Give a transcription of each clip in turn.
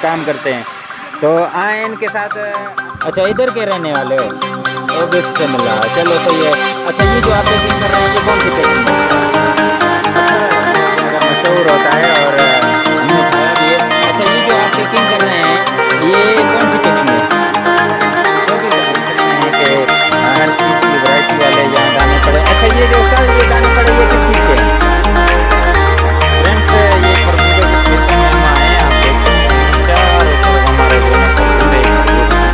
काम करते हैं। तो आए इनके साथ। अच्छा, इधर के रहने वाले हो? ओ बेस्ट से मिला, चलो सही है। अच्छा, ये जो आप पैकिंग कर रहे हैं ये कौन सी पैकिंग है? अच्छा, मशहूर होता है और हमने खाया भी है। अच्छा, ये जो आप पैकिंग कर रहे हैं ये कौन सी पैकिंग है? जो भी आप कहते हैं कि हर चीज़ की वैरायटी वाले यहाँ दाने पड़े। अच्छा, ये जो कल ये दाने पड़े ये किस चीज़ के हैं? फ्रेंड्स, ये खरबूजे के खेतों में हम आए हैं, आप देख सकते हैं चारों तरफ हमारे जो है ना खरबूजे ही खरबूजे हैं।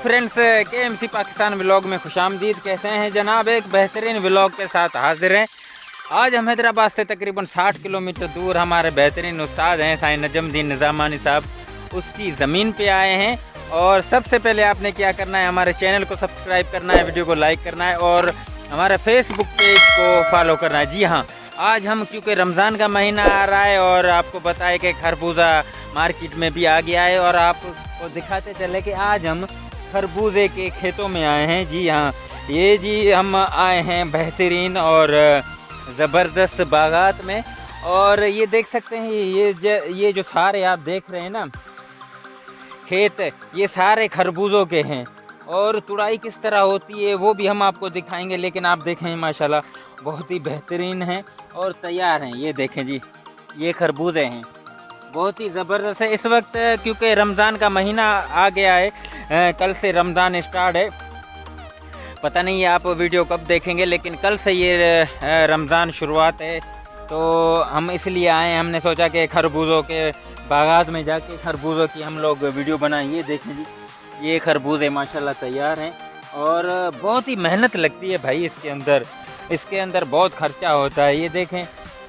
फ्रेंड्स, KMC पाकिस्तान व्लॉग में खुशामदीद कहते हैं जनाब। एक बेहतरीन व्लॉग के साथ हाजिर हैं। आज हम हैदराबाद से तकरीबन 60 किलोमीटर दूर हमारे बेहतरीन उस्ताद हैं साईं नजमुद्दीन निज़ामानी साहब, उसकी ज़मीन पे आए हैं। और सबसे पहले आपने क्या करना है, हमारे चैनल को सब्सक्राइब करना है, वीडियो को लाइक करना है और हमारे फेसबुक पेज को फॉलो करना है। जी हाँ, आज हम क्योंकि रमज़ान का महीना आ रहा है और आपको बताए कि खरबूजा मार्केट में भी आ गया है और आपको दिखाते चले कि आज हम खरबूजे के खेतों में आए हैं। जी हाँ, ये जी हम आए हैं बेहतरीन और ज़बरदस्त बागात में। और ये देख सकते हैं ये जो सारे आप देख रहे हैं ना खेत, ये सारे खरबूजों के हैं और तुड़ाई किस तरह होती है वो भी हम आपको दिखाएंगे। लेकिन आप देखें माशाल्लाह बहुत ही बेहतरीन हैं और तैयार हैं। ये देखें जी, ये खरबूजे हैं, बहुत ही ज़बरदस्त है। इस वक्त क्योंकि रमज़ान का महीना आ गया है, कल से रमज़ान स्टार्ट है। पता नहीं आप वीडियो कब देखेंगे, लेकिन कल से ये रमज़ान शुरुआत है। तो हम इसलिए आए, हमने सोचा कि खरबूजों के बागात में जाके खरबूजों की हम लोग वीडियो बनाएं। ये देखें जी, ये खरबूजे माशाल्लाह तैयार हैं और बहुत ही मेहनत लगती है भाई इसके अंदर बहुत खर्चा होता है। ये देखें,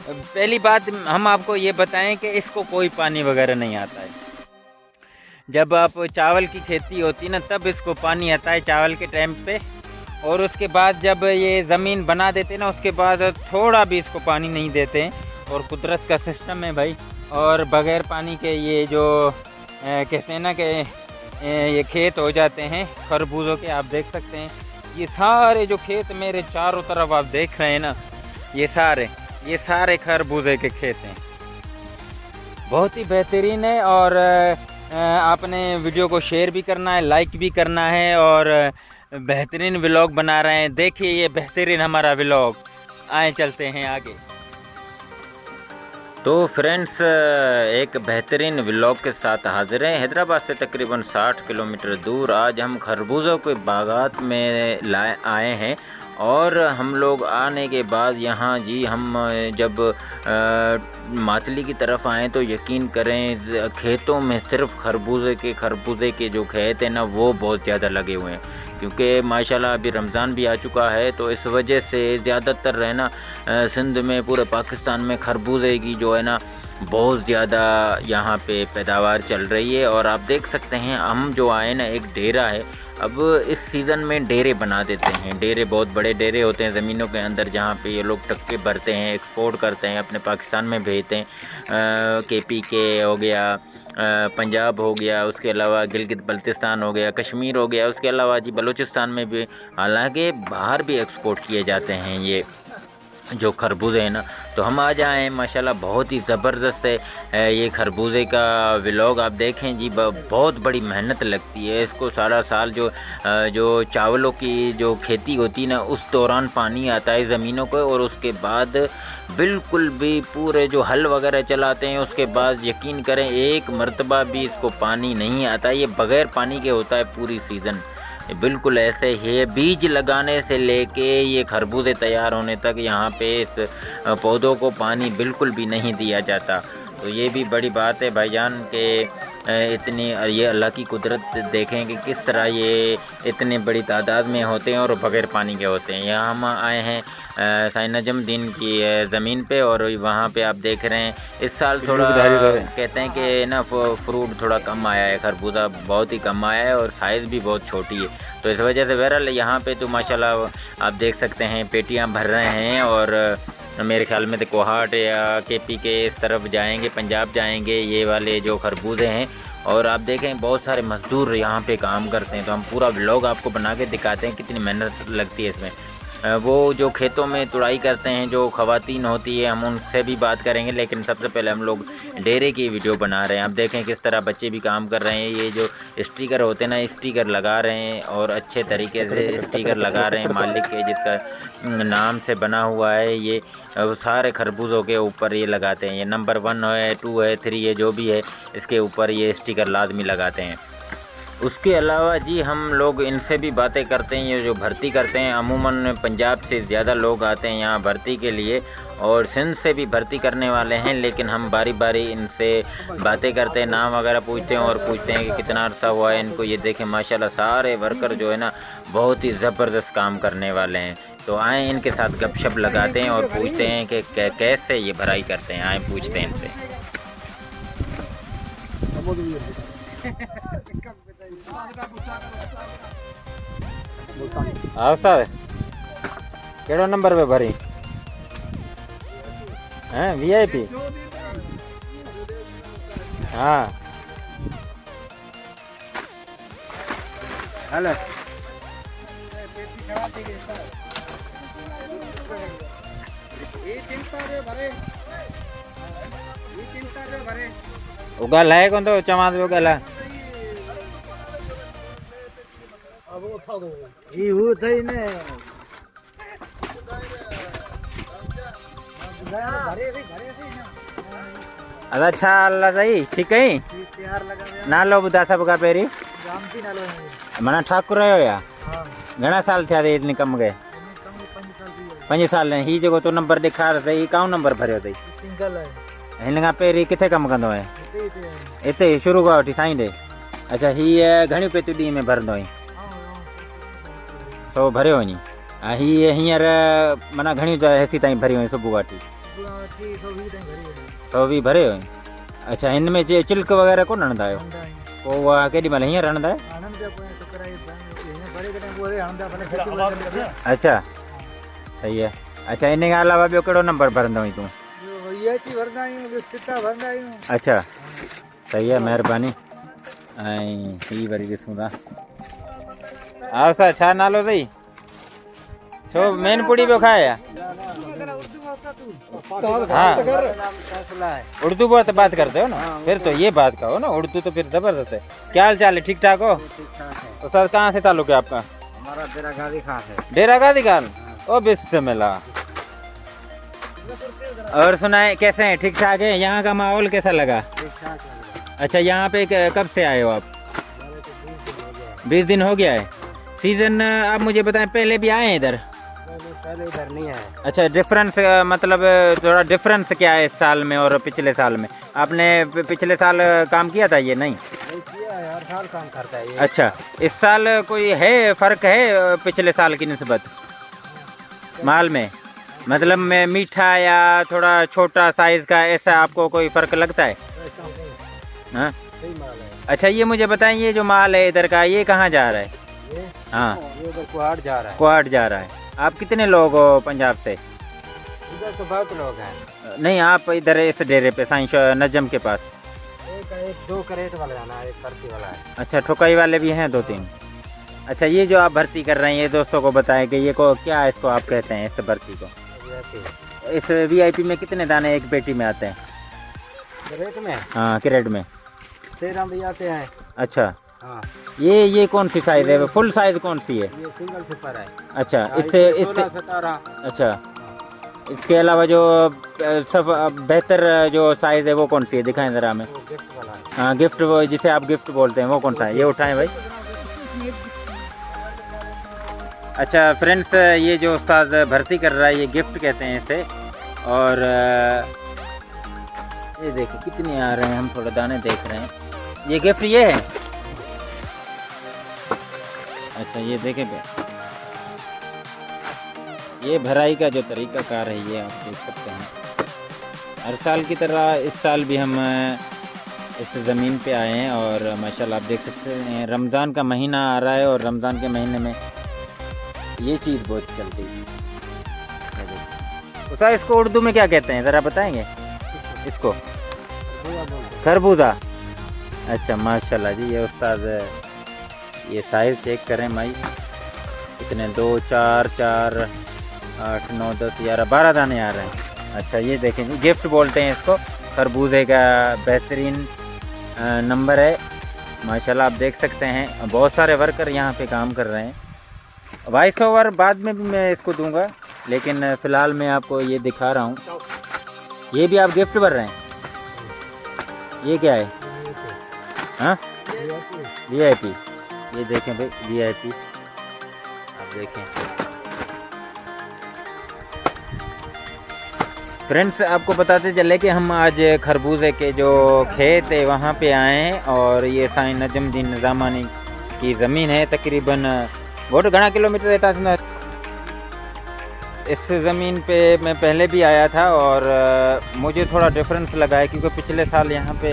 पहली बात हम आपको ये बताएं कि इसको कोई पानी वगैरह नहीं आता है। जब आप चावल की खेती होती है ना तब इसको पानी आता है चावल के टाइम पे, और उसके बाद जब ये ज़मीन बना देते ना उसके बाद थोड़ा भी इसको पानी नहीं देते हैं। और कुदरत का सिस्टम है भाई। और बग़ैर पानी के ये जो कहते हैं ना कि ये खेत हो जाते हैं खरबूजों के। आप देख सकते हैं ये सारे जो खेत मेरे चारों तरफ आप देख रहे हैं ना, ये सारे खरबूजे के खेत हैं। बहुत ही बेहतरीन है और आपने वीडियो को शेयर भी करना है, लाइक भी करना है और बेहतरीन व्लॉग बना रहे हैं। देखिए ये बेहतरीन हमारा व्लॉग। आए चलते हैं आगे। तो फ्रेंड्स, एक बेहतरीन व्लॉग के साथ हाजिर हैं हैदराबाद से तकरीबन 60 किलोमीटर दूर। आज हम खरबूजों के बागात में आए हैं और हम लोग आने के बाद यहाँ जी हम जब मातली की तरफ आए तो यकीन करें खेतों में सिर्फ खरबूजे के जो खेत हैं ना वो बहुत ज़्यादा लगे हुए हैं। क्योंकि माशाल्लाह अभी रमज़ान भी आ चुका है तो इस वजह से ज़्यादातर है ना सिंध में, पूरे पाकिस्तान में खरबूजे की जो है ना बहुत ज़्यादा यहाँ पे पैदावार चल रही है। और आप देख सकते हैं हम जो आए ना, एक डेरा है। अब इस सीज़न में डेरे बना देते हैं। डेरे बहुत बड़े डेरे होते हैं ज़मीनों के अंदर, जहाँ पे ये लोग ट्रक भरते हैं, एक्सपोर्ट करते हैं, अपने पाकिस्तान में भेजते हैं। KPK हो गया, पंजाब हो गया, उसके अलावा गिलगित बल्तिस्तान हो गया, कश्मीर हो गया, उसके अलावा जी बलूचिस्तान में भी, हालांकि बाहर भी एक्सपोर्ट किए जाते हैं ये जो खरबूजे हैं ना, तो हम आज आए हैं माशाल्लाह, बहुत ही ज़बरदस्त है ये खरबूजे का व्लॉग। आप देखें जी, बहुत बड़ी मेहनत लगती है इसको। सारा साल जो चावलों की जो खेती होती है ना, उस दौरान पानी आता है ज़मीनों को, और उसके बाद बिल्कुल भी पूरे जो हल वगैरह चलाते हैं, उसके बाद यकीन करें एक मरतबा भी इसको पानी नहीं आता। ये बग़ैर पानी के होता है पूरी सीज़न। बिल्कुल ऐसे ही बीज लगाने से लेके ये खरबूजे तैयार होने तक यहाँ पे इस पौधों को पानी बिल्कुल भी नहीं दिया जाता। तो ये भी बड़ी बात है भाईजान के इतनी, ये अल्लाह की कुदरत देखें कि किस तरह ये इतनी बड़ी तादाद में होते हैं और बग़ैर पानी के होते हैं। यहाँ हम आए हैं साईं नजमुद्दीन की ज़मीन पे, और वहाँ पे आप देख रहे हैं इस साल थोड़ा कहते हैं कि ना फ्रूट थोड़ा कम आया है, खरबूजा बहुत ही कम आया है और साइज़ भी बहुत छोटी है। तो इस वजह से बहरहाल यहाँ पे तो माशाल्लाह आप देख सकते हैं पेटियाँ भर रहे हैं, और मेरे ख्याल में तो कोहाट या केपी के इस तरफ जाएंगे, पंजाब जाएंगे ये वाले जो खरबूजे हैं। और आप देखें बहुत सारे मज़दूर यहाँ पे काम करते हैं। तो हम पूरा व्लॉग आपको बना के दिखाते हैं कितनी मेहनत लगती है इसमें। वो जो खेतों में तुड़ाई करते हैं जो ख़वातीन होती है, हम उनसे भी बात करेंगे, लेकिन सबसे पहले हम लोग डेरे की वीडियो बना रहे हैं। आप देखें किस तरह बच्चे भी काम कर रहे हैं। ये जो स्टिकर होते हैं ना, स्टिकर लगा रहे हैं, और अच्छे तरीके से स्टिकर लगा रहे हैं मालिक के जिसका नाम से बना हुआ है। ये सारे खरबूजों के ऊपर ये लगाते हैं। ये नंबर 1 है, 2 है, 3 है, जो भी है इसके ऊपर ये स्टिकर लाजमी लगाते हैं। उसके अलावा जी हम लोग इनसे भी बातें करते हैं। ये जो भर्ती करते हैं, अमूमन पंजाब से ज़्यादा लोग आते हैं यहाँ भर्ती के लिए, और सिंध से भी भर्ती करने वाले हैं, लेकिन हम बारी बारी इनसे बातें करते हैं, नाम वगैरह पूछते हैं, और पूछते हैं कि कितना अरसा हुआ है इनको। ये देखें माशाल्लाह सारे वर्कर जो है ना बहुत ही ज़बरदस्त काम करने वाले हैं। तो आए इनके साथ गपशप लगाते हैं और पूछते हैं कि कैसे ये भराई करते हैं। आए पूछते हैं इनसे। हाँ सर, केड़ो नंबर पे भरी हैं? VIP। हाँ हेलो, उगल है कौन तो चमाद में उगल है। अच्छा अल्लाह सही ठीक है ना लो बुधा सब का पेरी मना ठाकुर रहो या घना साल थे इतने कम गए 5 साल ही जो तो नंबर दिखा रही कौन नंबर भरियो थी हिन खां पहिरीं किथे कम कंदो है इते शुरू खां वठी साईं ॾे। अच्छा हीअ घणी पेतियूं ॾींहं में भरंदो आहीं? 100 भरियो वञी। ऐं हीअ हींअर माना घणी हेसी ताईं भरियो आहीं सुबुह वठी? 120 भरियो आहीं। अच्छा हिन में चिल्क वग़ैरह कोन हणंदा आहियो? पोइ उहा केॾी महिल हींअर हणंदा आहियो? अच्छा सही है। अच्छा इन खां अलावा ॿियो कहिड़ो नंबर भरंदो आहीं तूं? अच्छा सही है, महिरबानी। ऐं हीअ वरी ॾिसूं था। हा सर छा नालो अथई? छो मेन पुड़ी पियो खाए या? हाँ उर्दू बहुत बात करते हो ना, फिर तो ये बात कहो ना, उर्दू तो फिर जबरदस्त है। क्या हाल चाल है? ठीक ठाक हो? तो सर कहाँ से ताल्लुक है आपका? हमारा डेरा गाजी खान है। डेरा गाजी खान? ओ बिस्मिल्लाह। और सुनाए कैसे हैं? ठीक ठाक है? यहाँ का माहौल कैसा लगा? अच्छा यहाँ पे कब से आए हो आप? 20 दिन हो गया है। सीजन आप मुझे बताएं, पहले भी आए हैं इधर? पहले इधर नहीं आए। अच्छा डिफरेंस मतलब थोड़ा डिफरेंस क्या है इस साल में और पिछले साल में? आपने पिछले साल काम किया था ये? नहीं किया है, हर साल काम करता है ये। अच्छा इस साल कोई है फ़र्क है पिछले साल की निस्बत माल में? मतलब में मीठा या थोड़ा छोटा साइज़ का, ऐसा आपको कोई फ़र्क लगता है? हाँ अच्छा ये मुझे बताएं, ये जो माल है इधर का ये कहाँ जा रहा है? हाँ ये कुहाट जा रहा है। कुहाट जा रहा है। आप कितने लोग हो पंजाब से? इधर तो बहुत लोग हैं। नहीं आप इधर इस डेरे पे साईं नजम के पास? एक 2 करेट वाला जाना है, एक भर्ती वाला है। अच्छा ठुकाई वाले भी हैं 2-3? अच्छा ये जो आप भर्ती कर रहे हैं ये दोस्तों को बताएं कि ये को क्या है, इसको आप कहते हैं इस भर्ती को? इस वीआईपी में कितने दाने एक पेटी में आते हैं? क्रेट में? हाँ क्रेट में 13 भी आते हैं। अच्छा, हाँ। ये कौन सी साइज है? फुल साइज कौन सी है? ये सिंगल सुपर है। अच्छा, इससे 17। अच्छा, इसके अलावा जो सब बेहतर जो साइज है वो कौन सी है? दिखाएं ज़रा हमें। वो गिफ्ट वाला है। हाँ गिफ्ट, वो जिसे आप गिफ्ट बोलते हैं वो कौन सा है? ये उठाएं भाई। अच्छा फ्रेंड्स, ये जो उस्ताद भर्ती कर रहा है ये गिफ्ट कहते हैं इसे। और ये देखिए कितने आ रहे हैं, हम थोड़े दाने देख रहे हैं। ये गिफ्ट ये है। अच्छा ये देखें, ये भराई का जो तरीका कार है ये आप देख सकते हैं। हर साल की तरह इस साल भी हम इस ज़मीन पे आए हैं और माशाल्लाह आप देख सकते हैं रमज़ान का महीना आ रहा है और रमज़ान के महीने में ये चीज़ बहुत चलती है। तो सर इसको उर्दू में क्या कहते हैं ज़रा बताएंगे? इसको खरबूजा। अच्छा माशाल्लाह जी, ये उस्ताद ये साइज़ चेक करें भाई, कितने 2 4 4 8 9 10 11 12 दाने आ रहे हैं। अच्छा ये देखें जी, गिफ्ट बोलते हैं इसको। खरबूजे का बेहतरीन नंबर है माशाल्लाह, आप देख सकते हैं। बहुत सारे वर्कर यहाँ पे काम कर रहे हैं। वॉइस ओवर बाद में भी मैं इसको दूंगा, लेकिन फ़िलहाल मैं आपको ये दिखा रहा हूँ। ये भी आप गिफ्ट भर रहे हैं? ये क्या है? हाँ वीआईपी। ये देखें भाई वीआईपी, आप देखें। फ्रेंड्स आपको बताते चले कि हम आज खरबूजे के जो खेत है वहाँ पे आए हैं और ये साईं नजमुद्दीन निज़ामानी की ज़मीन है। तकरीबन बहुत घना किलोमीटर रहता है। इस ज़मीन पे मैं पहले भी आया था और मुझे थोड़ा डिफरेंस लगा है, क्योंकि पिछले साल यहाँ पे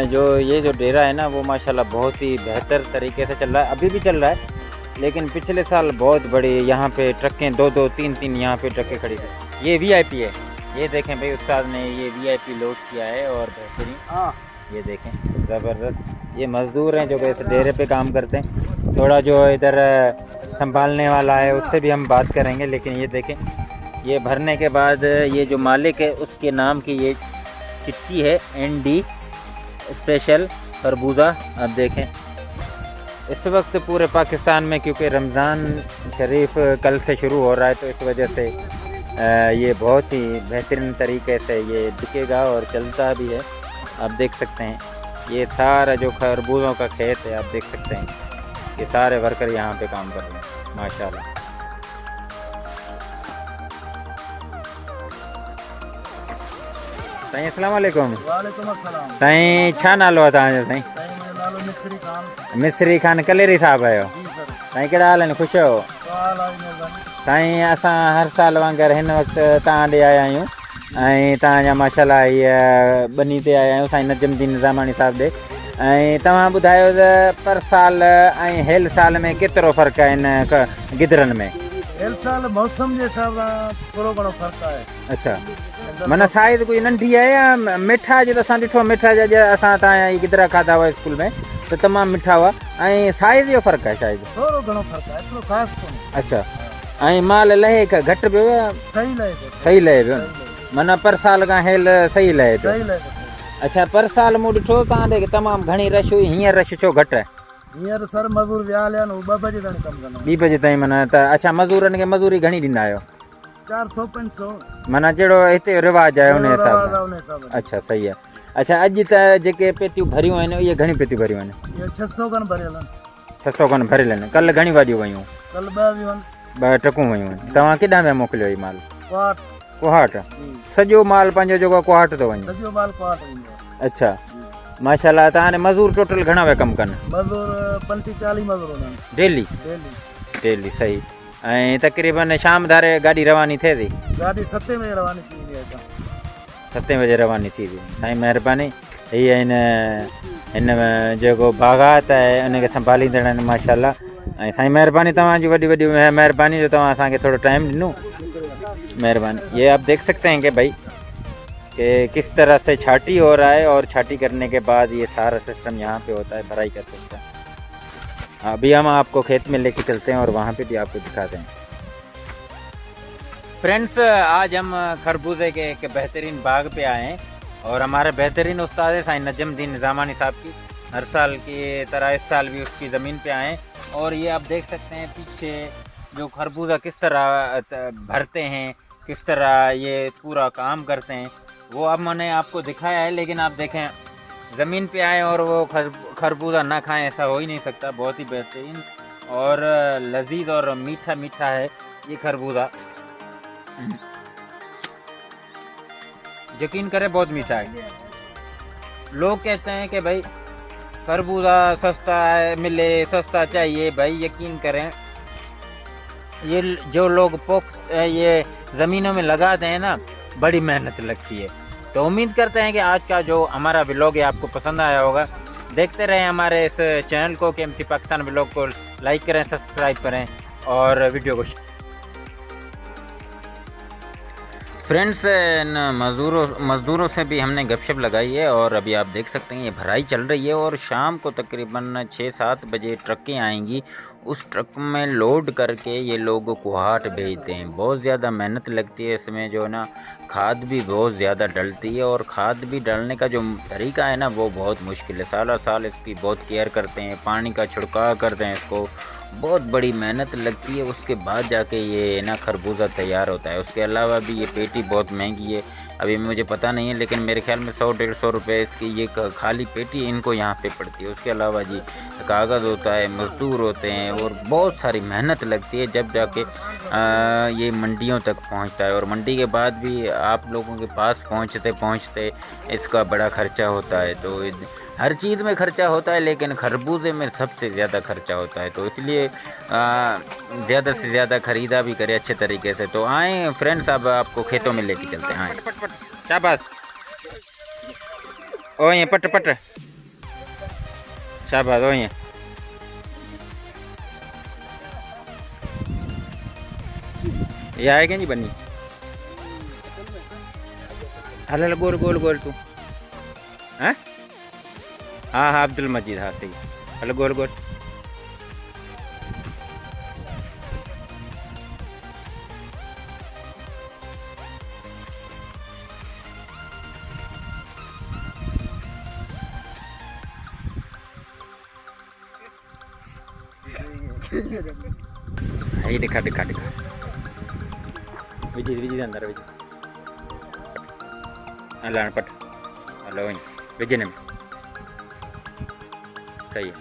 जो ये जो डेरा है ना वो माशाल्लाह बहुत ही बेहतर तरीके से चल रहा है। अभी भी चल रहा है, लेकिन पिछले साल बहुत बड़ी यहाँ पे ट्रकें 2-2 3-3 यहाँ पे ट्रकें खड़ी थी। ये वीआईपी है। ये देखें भाई, उस्ताद ने ये वीआईपी लोड किया है और बेहतरीन। ये देखें ज़बरदस्त। ये मज़दूर हैं जो कि इस डेरे पे काम करते हैं। थोड़ा जो इधर संभालने वाला है उससे भी हम बात करेंगे, लेकिन ये देखें, ये भरने के बाद ये जो मालिक है उसके नाम की ये चिट्ठी है, ND स्पेशल खरबूजा। आप देखें इस वक्त पूरे पाकिस्तान में, क्योंकि रमज़ान शरीफ कल से शुरू हो रहा है, तो इस वजह से ये बहुत ही बेहतरीन तरीके से ये बिकेगा और चलता भी है। आप देख सकते हैं ये सारा जो खरबूजों का खेत है, आप देख सकते हैं ये सारे वर्कर यहाँ पे काम कर रहे हैं माशाल्लाह। साईं अस्सलाम वालेकुम। वालेकुम अस्सलाम। साईं छा नालो आहे तव्हांजो? साईं नालो मिस्री खान। मिस्री खान कलेरी साहब आहियो? साईं कहिड़ा हाल आहिनि? ख़ुशि आहियो? साईं असां हर साल वांगुरु हिन वक़्तु तव्हां ॾे आया आहियूं ऐं तव्हांजा माशाल्लाह हीअ बनी ते आया आहियूं साईं नजमुद्दीन निज़ामानी साहब ॾे। ऐं तव्हां ॿुधायो त पर साल ऐं हेल साल में केतिरो फ़र्क़ु आहे हिन गिदरनि में? हेल साल मौसम जे हिसाब सां थोरो घणो फ़र्क़ु आहे। अच्छा, माना साइज़ कोई नंढी आहे या मिठा? जो असां ॾिठो मिठा जा असां तव्हांजा ई गिदरा खाधा हुआ स्कूल में त तमामु मिठा हुआ, ऐं साइज़ जो फ़र्क़ु आहे शायदि? थोरो घणो फ़र्क़ु आहे, एतिरो ख़ासि कोन्हे। अच्छा, ऐं माल लहे घटि पियो? सही लहे पियो। सही लहे पियो, माना पर साल खां हेल सही लहे पियो? सही लहे पियो। अच्छा, पर साल मूं ॾिठो तव्हां ॾे तमामु घणी रश हुई, हींअर रश छो घटि आहे? हींअर सर मज़दूर विया हलिया आहिनि, 2 बजे ताईं कमु कंदा। 2 बजे ताईं माना त? अच्छा, मज़दूरनि खे मज़दूरी घणी ॾींदा आहियो? 400-500, माना जहिड़ो हिते रिवाजु आहे उन हिसाब सां। अच्छा सही आहे। अच्छा, अॼु त जेके पेतियूं भरियूं आहिनि इहे घणी पेतियूं भरियूं आहिनि? इहे 600 खनि भरियल आहिनि। 600 खनि भरियल आहिनि। कल्ह घणी वाॾियूं वयूं? कल्ह 2 वियूं आहिनि। 2 ट्रकूं वयूं आहिनि। तव्हां केॾां पिया मोकिलियो हीउ माल? कोहाट। सॼो माल पंहिंजो जेको कोहाट थो वञे? सॼो माल कोहाट वेंदो आहे। अच्छा माशाल्लाह। तव्हां मज़दूर टोटल घणा पिया कमु कनि? मज़दूर 35-40 मज़दूर हूंदा आहिनि डेली? डेली सही। ऐं तक़रीबन शाम धारे गाॾी रवानी थिए थी? गाॾी 7 बजे रवानी थी वेंदी आहे। 7 बजे रवानी थी थी। साईं महिरबानी। हीअ हिन जेको बाग़ात आहे उनखे संभालींदड़ आहिनि माशाल्लाह। ऐं साईं महिरबानी, तव्हांजी वॾी वॾी महिरबानी जो तव्हां असांखे थोरो टाइम ॾिनो, मेहरबानी। ये आप देख सकते हैं कि भाई कि किस तरह से छाटी हो रहा है और छाटी करने के बाद ये सारा सिस्टम यहाँ पे होता है, भराई का सिस्टम। अभी हम आपको खेत में लेके चलते हैं और वहाँ पे भी आपको दिखाते हैं। फ्रेंड्स, आज हम खरबूजे के एक बेहतरीन बाग पे आए हैं और हमारे बेहतरीन उस्ताद है साईं नजमुद्दीन निज़ामानी साहब की। हर साल की तरह इस साल भी उसकी ज़मीन पे आए हैं और ये आप देख सकते हैं पीछे जो खरबूजा किस तरह भरते हैं, किस तरह ये पूरा काम करते हैं, वो अब मैंने आपको दिखाया है। लेकिन आप देखें, ज़मीन पे आए और वो खरबूजा ना खाएं ऐसा हो ही नहीं सकता। बहुत ही बेहतरीन और लजीज और मीठा मीठा है ये खरबूजा। यकीन करें बहुत मीठा है। लोग कहते हैं कि भाई खरबूजा सस्ता है, मिले सस्ता चाहिए। भाई यकीन करें, ये जो लोग ये ज़मीनों में लगाते हैं ना, बड़ी मेहनत लगती है। तो उम्मीद करते हैं कि आज का जो हमारा व्लॉग है आपको पसंद आया होगा। देखते रहें हमारे इस चैनल को, केएमसी पाकिस्तान व्लॉग को लाइक करें, सब्सक्राइब करें और वीडियो को। फ्रेंड्स, मज़दूरों से भी हमने गपशप लगाई है और अभी आप देख सकते हैं ये भराई चल रही है और शाम को तकरीबन 6-7 बजे ट्रकें आएंगी। उस ट्रक में लोड करके ये लोगों को हाट भेजते हैं। बहुत ज़्यादा मेहनत लगती है इसमें, जो है ना, खाद भी बहुत ज़्यादा डलती है और खाद भी डालने का जो तरीका है ना वो बहुत मुश्किल है। साल साल इसकी बहुत केयर करते हैं, पानी का छिड़काव करते हैं, इसको बहुत बड़ी मेहनत लगती है। उसके बाद जाके ये ना खरबूजा तैयार होता है। उसके अलावा भी ये पेटी बहुत महंगी है, अभी मुझे पता नहीं है, लेकिन मेरे ख्याल में 100-150 रुपये इसकी ये खाली पेटी इनको यहाँ पे पड़ती है। उसके अलावा जी कागज़ होता है, मज़दूर होते हैं और बहुत सारी मेहनत लगती है जब जाके ये मंडियों तक पहुँचता है। और मंडी के बाद भी आप लोगों के पास पहुँचते इसका बड़ा ख़र्चा होता है। तो हर चीज़ में खर्चा होता है, लेकिन खरबूजे में सबसे ज़्यादा खर्चा होता है। तो इसलिए ज़्यादा से ज़्यादा ख़रीदा भी करें अच्छे तरीके से। तो आए फ्रेंड्स, अब आपको खेतों में लेके चलते हैं। क्या बात ओ ये पट शाबाश ओ ये आएगा जी बनी। हल गोल गोल गोल तू हैं? हाँ अब्दुल मजीद, हाँ सही। हेलो गोल गोल। ये दिखा विजय अंदर विजय अल्लाह पट हेलो विजय ने सही है।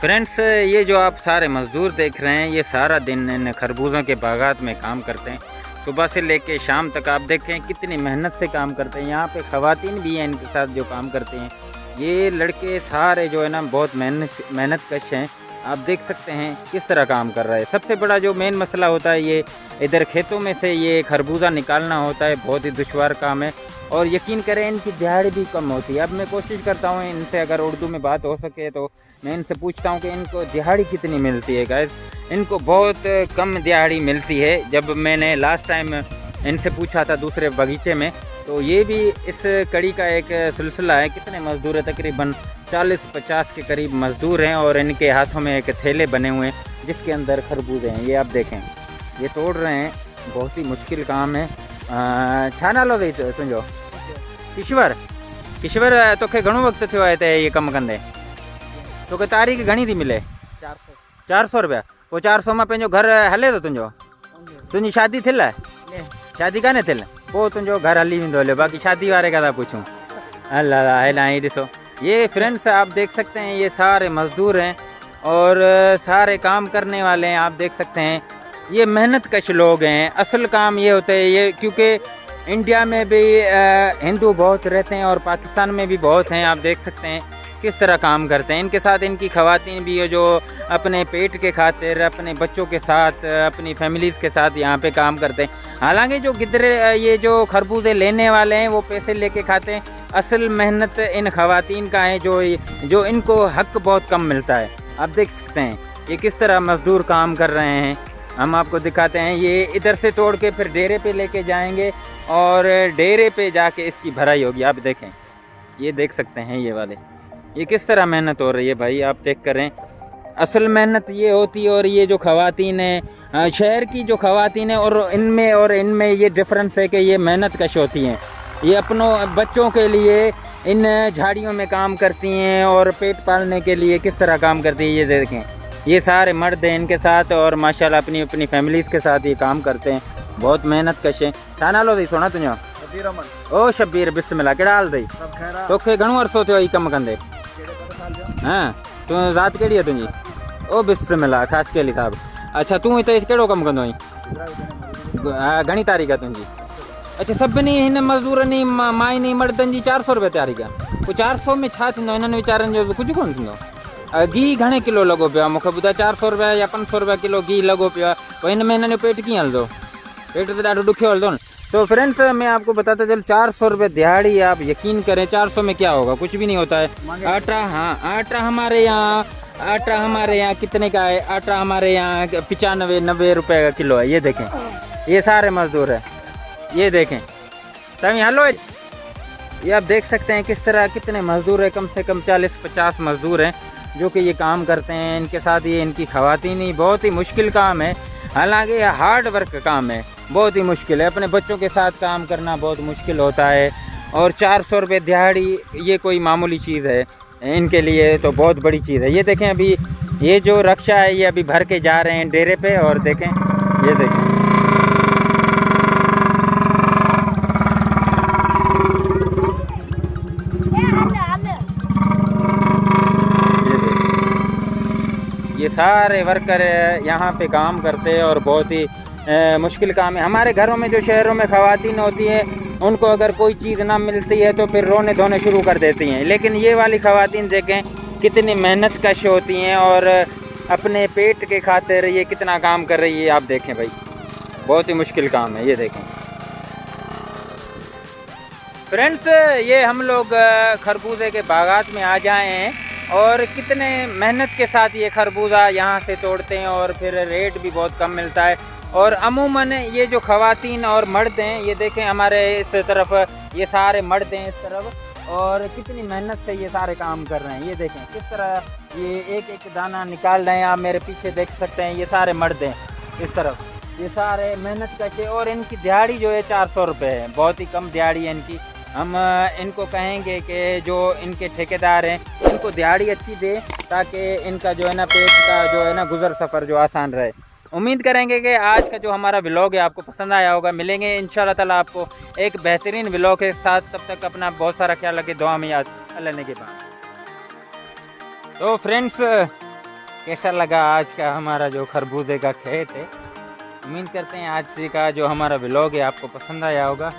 फ्रेंड्स, ये जो आप सारे मज़दूर देख रहे हैं, ये सारा दिन इन खरबूजों के बागात में काम करते हैं। सुबह से लेके शाम तक आप देखें कितनी मेहनत से काम करते हैं। यहाँ पे ख़वातीन भी हैं इनके साथ जो काम करते हैं। ये लड़के सारे जो है ना बहुत मेहनत कश हैं। आप देख सकते हैं किस तरह काम कर रहा है। सबसे बड़ा जो मेन मसला होता है, ये इधर खेतों में से ये खरबूजा निकालना होता है। बहुत ही दुश्वार काम है और यकीन करें इनकी दिहाड़ी भी कम होती है। अब मैं कोशिश करता हूँ इनसे, अगर उर्दू में बात हो सके तो मैं इनसे पूछता हूँ कि इनको दिहाड़ी कितनी मिलती है। गाइस, इनको बहुत कम दिहाड़ी मिलती है। जब मैंने लास्ट टाइम इनसे पूछा था दूसरे बगीचे में, तो ये भी इस कड़ी का एक सिलसिला है। कितने मज़दूर हैं? तकरीबन 40-50 के करीब मज़दूर हैं और इनके हाथों में एक थैले बने हुए हैं जिसके अंदर खरबूजे हैं। ये आप देखें, ये तोड़ रहे हैं। बहुत ही मुश्किल काम है। छाना लो गई तो तुझो किश्वर तोखे घणो वक्त थियो आहे ते ये कम कंदे? तोखे तारीख़ घणी थी मिले? 400 रुपया। वो 400 में पंहिंजो घर हले तो तुझो? तुझी शादी थिल है? शादी काने थिल? वो तुझो घर हली वेंदो हलियो। बाक़ी शादी वारे का था पूछूं? अल्लाह अल्लाह। ये ॾिसो, ये फ्रेंड्स आप देख सकते हैं, ये सारे मज़दूर हैं और सारे काम करने वाले हैं। आप देख सकते हैं ये मेहनत कश लोग हैं। असल काम ये होता है, ये क्योंकि इंडिया में भी हिंदू बहुत रहते हैं और पाकिस्तान में भी बहुत हैं। आप देख सकते हैं किस तरह काम करते हैं। इनके साथ इनकी ख़वातीन भी है जो अपने पेट के खातिर, अपने बच्चों के साथ, अपनी फैमिलीज़ के साथ यहाँ पे काम करते हैं। हालांकि जो गिदरे ये जो खरबूजे लेने वाले हैं वो पैसे लेके खाते हैं। असल मेहनत इन ख़वातीन का है जो इनको हक़ बहुत कम मिलता है। आप देख सकते हैं ये किस तरह मज़दूर काम कर रहे हैं। हम आपको दिखाते हैं। ये इधर से तोड़ के फिर डेरे पे लेके जाएंगे और डेरे पे जाके इसकी भराई होगी। आप देखें, ये देख सकते हैं ये वाले, ये किस तरह मेहनत हो रही है भाई, आप चेक करें। असल मेहनत ये होती है। और ये जो ख़वातीन है शहर की जो ख़वातीन है और इनमें ये डिफरेंस है कि ये मेहनत कश होती हैं। ये अपनों बच्चों के लिए इन झाड़ियों में काम करती हैं और पेट पालने के लिए किस तरह काम करती है ये देखें। ये सारे मर्द हैं इनके साथ और माशाल्लाह अपनी अपनी फैमिलीज़ के साथ ये काम करते हैं। बहुत मेहनत कश है। छा नालो अथई सोना तुंहिंजो? शबीर अमन। ओ शबीर बिस्मिल्लाह, कहिड़ा हाल अथई? सब खैर आहे? तोखे घणो अरसो थियो ई कमु कंदे? कहिड़े कहिड़े साल जो? हाँ, तूं ज़ात कहिड़ी आहे तुंहिंजी? ओ बिस्मिल्लाह, ख़ासि के अली साहब। अच्छा, तूं हिते कहिड़ो कमु कंदो आहीं? घणी तारीख़ आहे तुंहिंजी? अच्छा, सभिनी हिन मज़दूरनि माइनी मर्दनि जी 400 रुपया तारीख़ आहे। पोइ 400 में छा थींदो? हिननि वीचारनि जो कुझु कोन थींदो। घी घणे किलो लॻो पियो आहे मूंखे ॿुधाए? 400 रुपया या 500 रुपया किलो घी लॻो पियो आहे। पोइ हिन में हिननि जो पेट कीअं हलंदो? पेट तो ॾाढो ॾुखियो हलंदो न। तो फ्रेंड्स मैं आपको बताता चल 400 रुपये दिहाड़ी, आप यकीन करें 400 में क्या होगा? कुछ भी नहीं होता है। आटा, हाँ आटा हमारे यहाँ कितने का है? आटा हमारे यहाँ 95-90 रुपये का किलो है। ये देखें, ये सारे मजदूर है। ये देखें तभी हेलो, ये आप देख सकते हैं किस तरह कितने मजदूर है। कम से कम 40-50 मजदूर हैं जो कि ये काम करते हैं। इनके साथ ये इनकी ख़वातीन ही बहुत ही मुश्किल काम है। हालांकि ये हार्ड वर्क का काम है, बहुत ही मुश्किल है। अपने बच्चों के साथ काम करना बहुत मुश्किल होता है। और 400 रुपये दिहाड़ी ये कोई मामूली चीज़ है इनके लिए, तो बहुत बड़ी चीज़ है। ये देखें अभी ये जो रक्षा है ये अभी भर के जा रहे हैं डेरे पे। और देखें, ये देखें, ये सारे वर्कर यहाँ पे काम करते हैं और बहुत ही मुश्किल काम है। हमारे घरों में जो शहरों में ख़वातीन होती हैं उनको अगर कोई चीज़ ना मिलती है तो फिर रोने धोने शुरू कर देती हैं। लेकिन ये वाली ख़वातीन देखें कितनी मेहनत कश होती हैं और अपने पेट के खातिर ये कितना काम कर रही है। आप देखें भाई, बहुत ही मुश्किल काम है। ये देखें फ्रेंड्स, ये हम लोग खरबूजे के बागात में आ जाए हैं और कितने मेहनत के साथ ये खरबूजा यहाँ से तोड़ते हैं और फिर रेट भी बहुत कम मिलता है। और अमूमन ये जो ख़वातीन और मर्द हैं, ये देखें हमारे इस तरफ ये सारे मर्द हैं इस तरफ, और कितनी मेहनत से ये सारे काम कर रहे हैं। ये देखें किस तरह ये एक एक दाना निकाल रहे हैं। आप मेरे पीछे देख सकते हैं ये सारे मर्द हैं इस तरफ, ये सारे मेहनत करके। और इनकी दिहाड़ी जो है 400 रुपये है, बहुत ही कम दिहाड़ी है इनकी। हम इनको कहेंगे कि जो इनके ठेकेदार हैं इनको दिहाड़ी अच्छी दे ताकि इनका जो है ना पेट का जो है ना गुज़र सफ़र जो आसान रहे। उम्मीद करेंगे कि आज का जो हमारा व्लॉग है आपको पसंद आया होगा। मिलेंगे इंशाल्लाह ताला आपको एक बेहतरीन व्लॉग के साथ। तब तक अपना बहुत सारा ख्याल रखें, दुआ में याद अल्लाह ने के बाद। तो फ्रेंड्स, कैसा लगा आज का हमारा जो खरबूजे का खेत है? उम्मीद करते हैं आज का जो हमारा व्लॉग है आपको पसंद आया होगा।